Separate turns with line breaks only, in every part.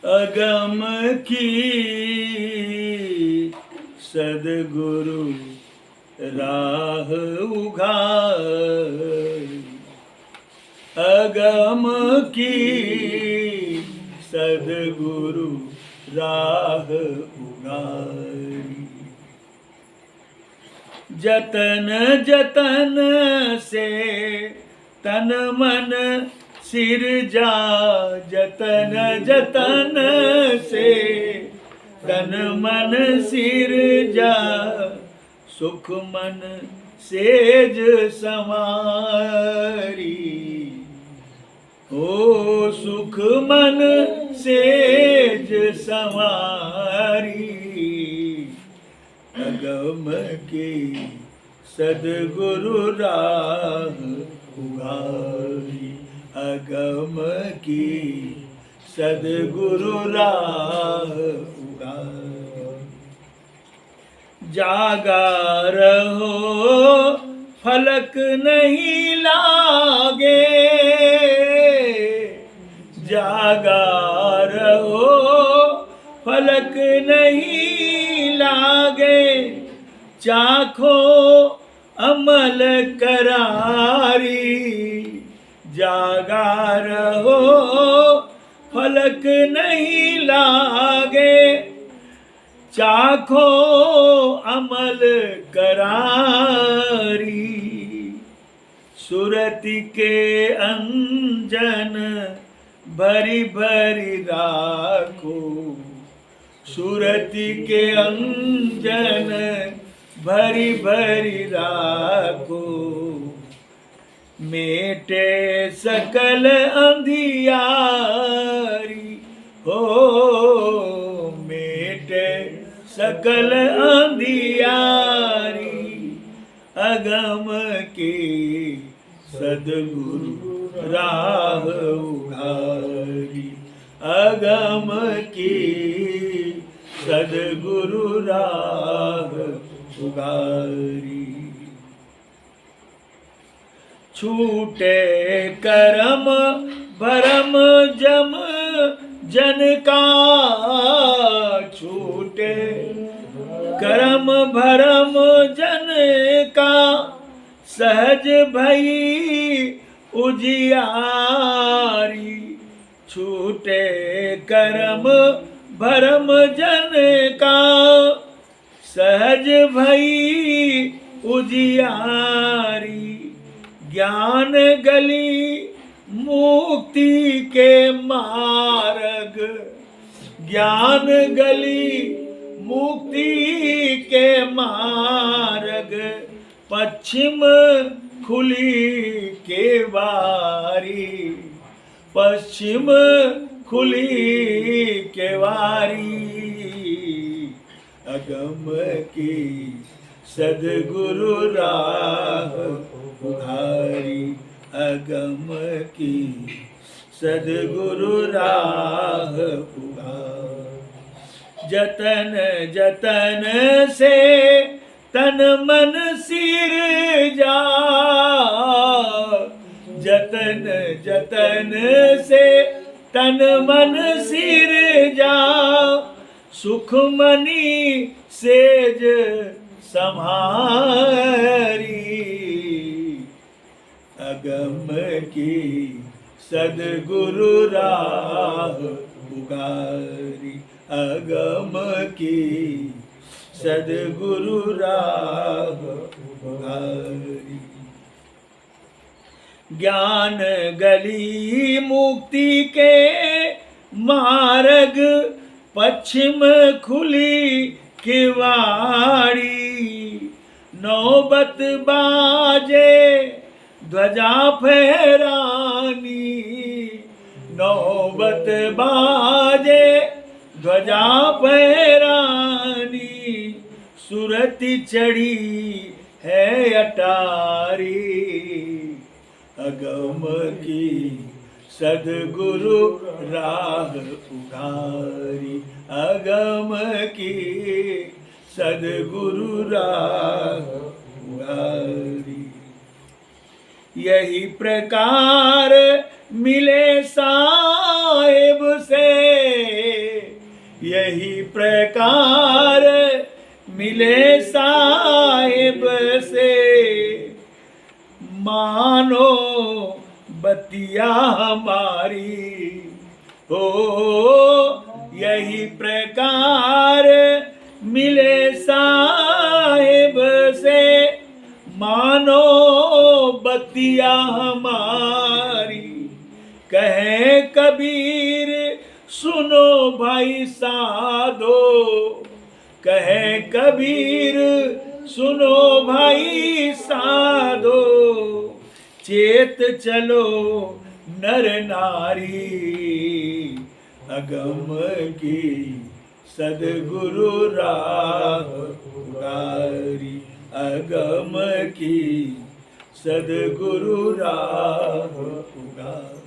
अगम की सदगुरु राह उघारी। अगम की सदगुरु राह उघारी। जतन जतन से तन मन सिरजा, जतन जतन से तन मन सिरजा, सुख मन सेज समारी। ओ सुख मन सेज समारी। अगम की सदगुरु राह उघारी। अगम की सदगुरु राह उघारी। जागा रहो फलक नहीं लागे, जागा रहो फलक नहीं लागे, चाखो अमल करारी। जागा रहो फलक नहीं लागे, चाखो अमल करारी। सुरति के अंजन भरी भरी राखो, सुरति के अंजन भरी भरी राखो। मेटे सकल अंधियारी, हो मेटे सकल अंधियारी। अगम की सदगुरु राह उघारी। अगम की सदगुरु राह उघारी। छूटे करम भरम जम जन का, छूटे करम भरम जन का, सहज भई उजियारी। छूटे करम भरम जन का, सहज भई उजियारी। ज्ञान गली मुक्ति के मार्ग, ज्ञान गली मुक्ति के मार्ग। पश्चिम खुली केवारी, पश्चिम खुली केवारी। अगम की सदगुरु राह उघारी। अगम की सदगुरु राह उघारी। जतन जतन से तन मन सिरजा, जतन जतन से तन मन सिरजा, सुख मनी सेज सम्हारी। अगम की सदगुरु राह उघारी। अगम की सदगुरु राह उघारी। ज्ञान गली मुक्ति के मार्ग, पश्चिम खुली किवाड़ी। नौबत बाजे ध्वजा फहरानी, नौबत बाजे ध्वजा फहरानी। सुरति चढ़ी है अटारी। अगम की सदगुरु राह उघारी। अगम की सदगुरु राह उघारी। यही प्रकार मिले साहिब से, यही प्रकार मिले साहिब से, मानो बतिया हमारी हो। यही प्रकार मिले साहिब से, मानो बतिया हमारी। कहे कबीर सुनो भाई साधो, कहे कबीर सुनो भाई साधो, चेत चलो नर नारी, अगम की सदगुरु राह उगारी, अगम की सदगुरु राह उगारी।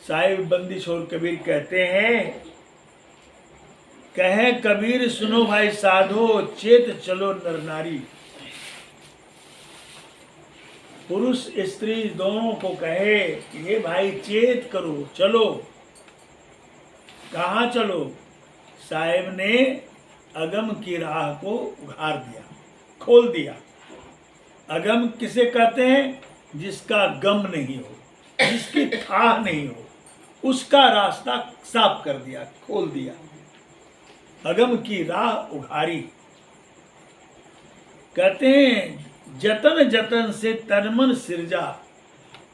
साहिब बंदिश और कबीर कहते हैं, कहे कबीर सुनो भाई साधो, चेत चलो नर नारी। पुरुष स्त्री दोनों को कहे कि हे भाई चेत करो, चलो। कहाँ चलो? साहिब ने अगम की राह को उघार दिया, खोल दिया। अगम किसे कहते हैं? जिसका गम नहीं हो, जिसकी थाह नहीं हो, उसका रास्ता साफ कर दिया, खोल दिया। अगम की राह उघारी। कहते हैं जतन जतन से तन मन सिरजा,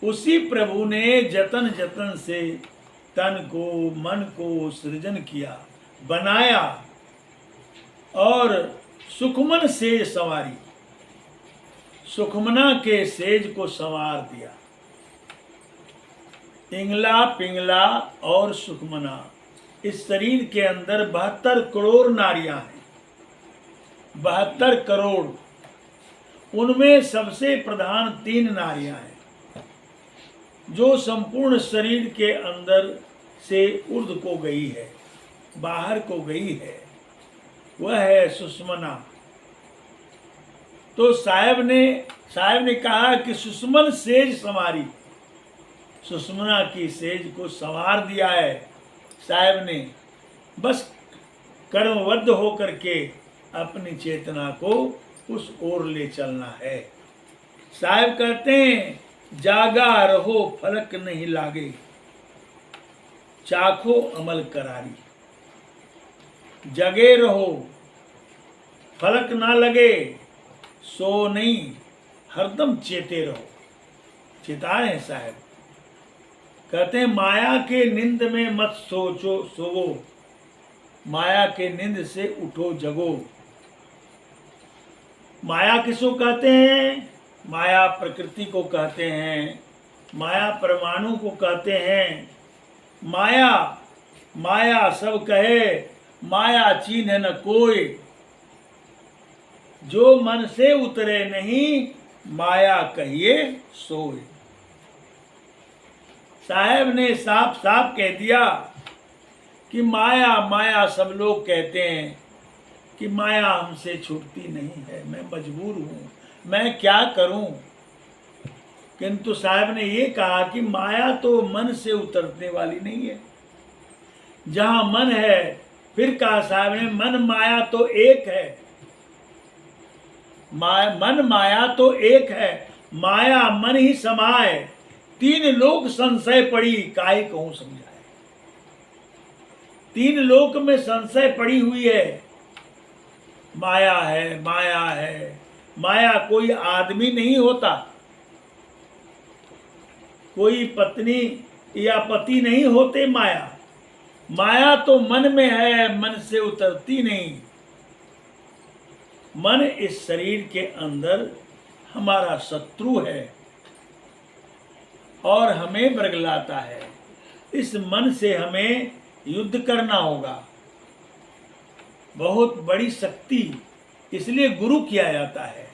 उसी प्रभु ने जतन जतन से तन को मन को सृजन किया, बनाया और सुखमन सेज संवारी, सुखमना के सेज को संवार दिया। इंगला पिंगला और सुखमना, इस शरीर के अंदर 72 करोड़ नारियां हैं, 72 करोड़। उनमें सबसे प्रधान 3 नारियां हैं जो संपूर्ण शरीर के अंदर से ऊर्ध्व को गई है, बाहर को गई है। वह है सुषमना। तो साहिब ने कहा कि सुषमन सेज संवारी, सुषमना की सेज को संवार दिया है साहिब ने। बस कर्मबद्ध होकर के अपनी चेतना को उस ओर ले चलना है। साहिब कहते हैं जागा रहो फलक नहीं लागे, चाखो अमल करारी। जगे रहो, फलक ना लगे, सो नहीं, हरदम चेते रहो। चेताए हैं साहिब। कहते हैं माया के निंद में मत सोचो सोवो, माया के निंद से उठो जगो। माया किसको कहते हैं? माया प्रकृति को कहते हैं, माया परमाणु को कहते हैं। माया माया सब कहे, माया चीन्ह न कोई। जो मन से उतरे नहीं, माया कहिए सोए। साहब ने साफ साफ कह दिया कि माया माया सब लोग कहते हैं कि माया हमसे छूटती नहीं है, मैं मजबूर हूँ, मैं क्या करूँ। किंतु साहब ने ये कहा कि माया तो मन से उतरने वाली नहीं है। जहाँ मन है, फिर कहा साहब ने मन माया तो एक है, मन माया तो एक है, माया मन ही समाए। 3 लोक संशय पड़ी, काहे कहूँ समझाए। 3 लोक में संशय पड़ी हुई है। माया है, माया है। माया कोई आदमी नहीं होता, कोई पत्नी या पति नहीं होते। माया माया तो मन में है, मन से उतरती नहीं। मन इस शरीर के अंदर हमारा शत्रु है और हमें बरगलाता है। इस मन से हमें युद्ध करना होगा। बहुत बड़ी शक्ति, इसलिए गुरु किया जाता है।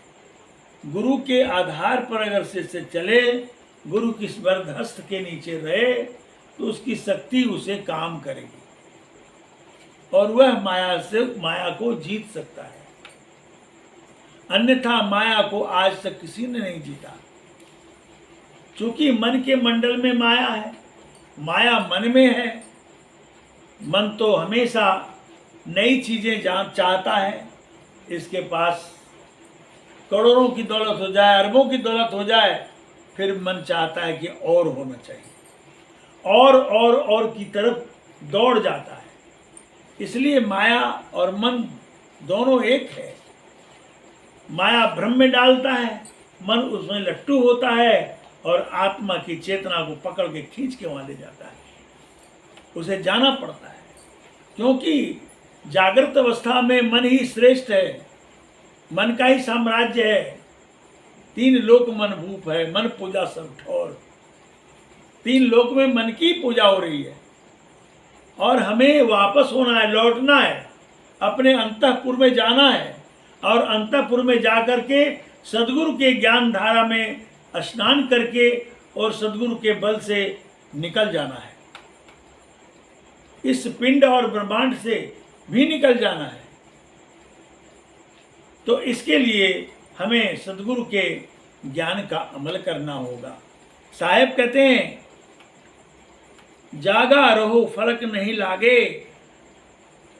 गुरु के आधार पर अगर से चले, गुरु की स्पर्धस्थ के नीचे रहे, तो उसकी शक्ति उसे काम करेगी और वह माया को जीत सकता है। अन्यथा माया को आज तक किसी ने नहीं जीता। चूंकि मन के मंडल में माया है, माया मन में है, मन तो हमेशा नई चीज़ें चाहता है। इसके पास करोड़ों की दौलत हो जाए, अरबों की दौलत हो जाए, फिर मन चाहता है कि और होना चाहिए, और की तरफ दौड़ जाता है। इसलिए माया और मन दोनों एक है। माया भ्रम में डालता है, मन उसमें लट्टू होता है और आत्मा की चेतना को पकड़ के खींच के वहां ले जाता है। उसे जाना पड़ता है, क्योंकि जागृत अवस्था में मन ही श्रेष्ठ है, मन का ही साम्राज्य है। 3 लोक मन भूप है, मन पूजा सब ठौर। 3 लोक में मन की पूजा हो रही है और हमें वापस होना है, लौटना है, अपने अंतःपुर में जाना है और अंतःपुर में जाकर के सदगुरु के ज्ञान धारा में स्नान करके और सदगुरु के बल से निकल जाना है। इस पिंड और ब्रह्मांड से भी निकल जाना है। तो इसके लिए हमें सदगुरु के ज्ञान का अमल करना होगा। साहेब कहते हैं, जागा रहो फलक नहीं लागे,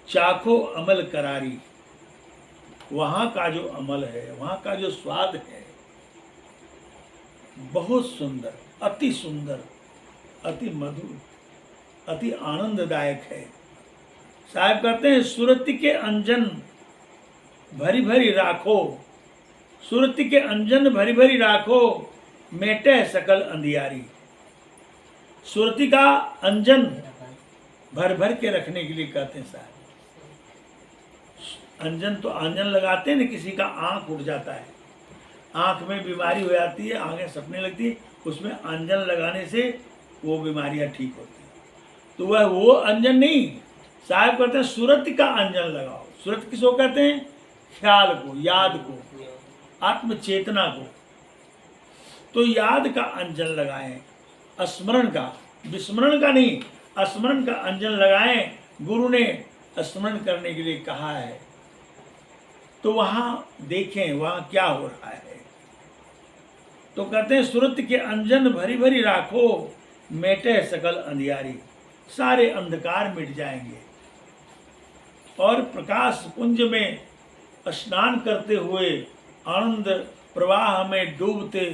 चाखो अमल करारी। वहां का जो अमल है, वहां का जो स्वाद है, बहुत सुंदर, अति मधुर, अति आनंददायक है। साहब कहते हैं, सुरति के अंजन भरी भरी राखो, सुरति के अंजन भरी भरी राखो, मेटे सकल अंधियारी। सुरति का अंजन भर भर के रखने के लिए कहते हैं साहब। अंजन तो अंजन लगाते हैं ना, किसी का आंख उठ जाता है, आंख में बीमारी हो जाती है, आंखें सपने लगती है, उसमें अंजन लगाने से वो बीमारियां ठीक होती हैं। तो वह वो अंजन नहीं, साहब कहते हैं सुरति का अंजन लगाओ। सुरत किसको कहते हैं? ख्याल को, याद को, आत्म चेतना को। तो याद का अंजन लगाएं, स्मरण का, विस्मरण का नहीं, स्मरण का अंजन लगाएं। गुरु ने स्मरण करने के लिए कहा है, तो वहां देखें वहां क्या हो रहा है। तो कहते हैं, सुरत के अंजन भरी भरी राखो, मेटे सकल अंधियारी। सारे अंधकार मिट जाएंगे और प्रकाश पुंज में स्नान करते हुए, आनंद प्रवाह में डूबते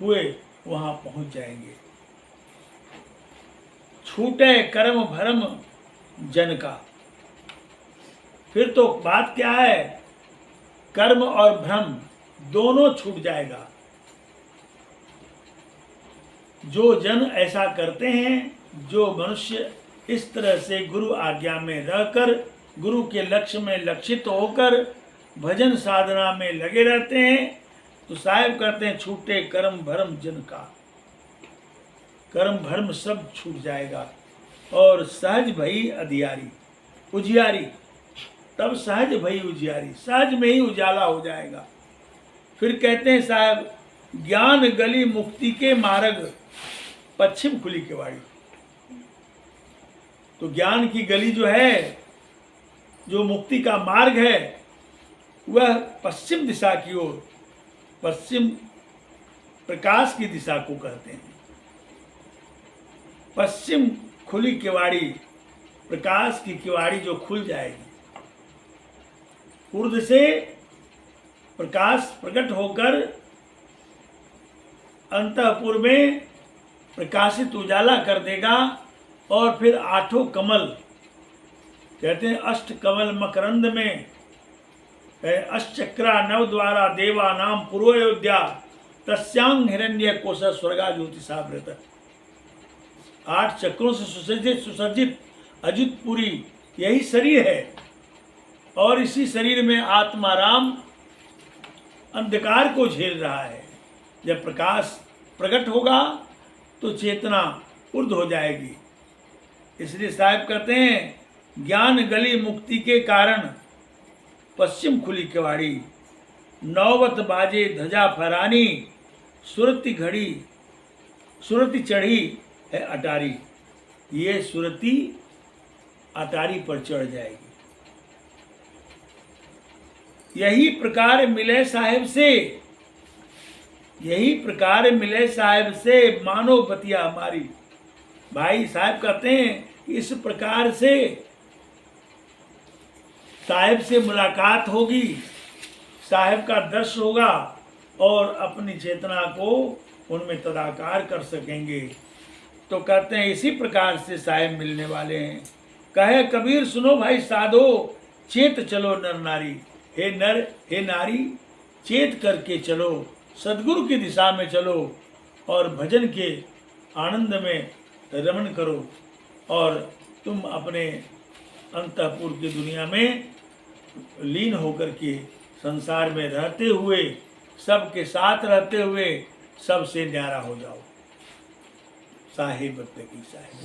हुए वहां पहुंच जाएंगे। छूटे कर्म भरम जन का। फिर तो बात क्या है, कर्म और भ्रम दोनों छूट जाएगा। जो जन ऐसा करते हैं, जो मनुष्य इस तरह से गुरु आज्ञा में रहकर, गुरु के लक्ष्य में लक्षित होकर भजन साधना में लगे रहते हैं, तो साहिब कहते हैं, छूटे कर्म भरम जन का। कर्म भरम सब छूट जाएगा और सहज भई अधियारी, उजियारी। तब सहज भई उजियारी, सहज में ही उजाला हो जाएगा। फिर कहते हैं साहब, ज्ञान गली मुक्ति के मार्ग, पश्चिम खुली केवाड़ी। तो ज्ञान की गली जो है, जो मुक्ति का मार्ग है, वह पश्चिम दिशा की ओर, पश्चिम प्रकाश की दिशा को कहते हैं। पश्चिम खुली केवाड़ी, प्रकाश की केवाड़ी जो खुल जाएगी। ऊर्ध्व से प्रकाश प्रकट होकर अंतःपुर में प्रकाशित उजाला कर देगा और फिर 8 कमल, कहते हैं अष्ट कमल मकरंद में, अष्टचक्रा नव द्वारा देवा नाम पूर्वयोध्या, तस्यांग हिरण्य कोश स्वर्गा ज्योतिषावृत। 8 चक्रों से सुसज्जित अजितपुरी यही शरीर है और इसी शरीर में आत्मा राम अंधकार को झेल रहा है। जब प्रकाश प्रकट होगा तो चेतना ऊर्ध्व हो जाएगी। इसलिए साहब कहते हैं, ज्ञान गली मुक्ति के कारण पश्चिम खुली केवाड़ी, नौबत बाजे ध्वजा फहरानी, सुरति घड़ी, सुरति चढ़ी है अटारी। ये सुरति अटारी पर चढ़ जाएगी। यही प्रकार मिले साहेब से, यही प्रकार मिले साहेब से, मानो बतिया हमारी। भाई साहब कहते हैं, कि इस प्रकार से साहिब से मुलाकात होगी, साहिब का दर्शन होगा और अपनी चेतना को उनमें तदाकार कर सकेंगे। तो कहते हैं इसी प्रकार से साहिब मिलने वाले हैं। कहे कबीर सुनो भाई साधो, चेत चलो नर नारी। हे नर हे नारी, चेत करके चलो, सदगुरु की दिशा में चलो और भजन के आनंद में रमण करो और तुम अपने अंतःपुर की दुनिया में लीन होकर के संसार में रहते हुए, सबके साथ रहते हुए सबसे न्यारा हो जाओ। साहिब की साहिब।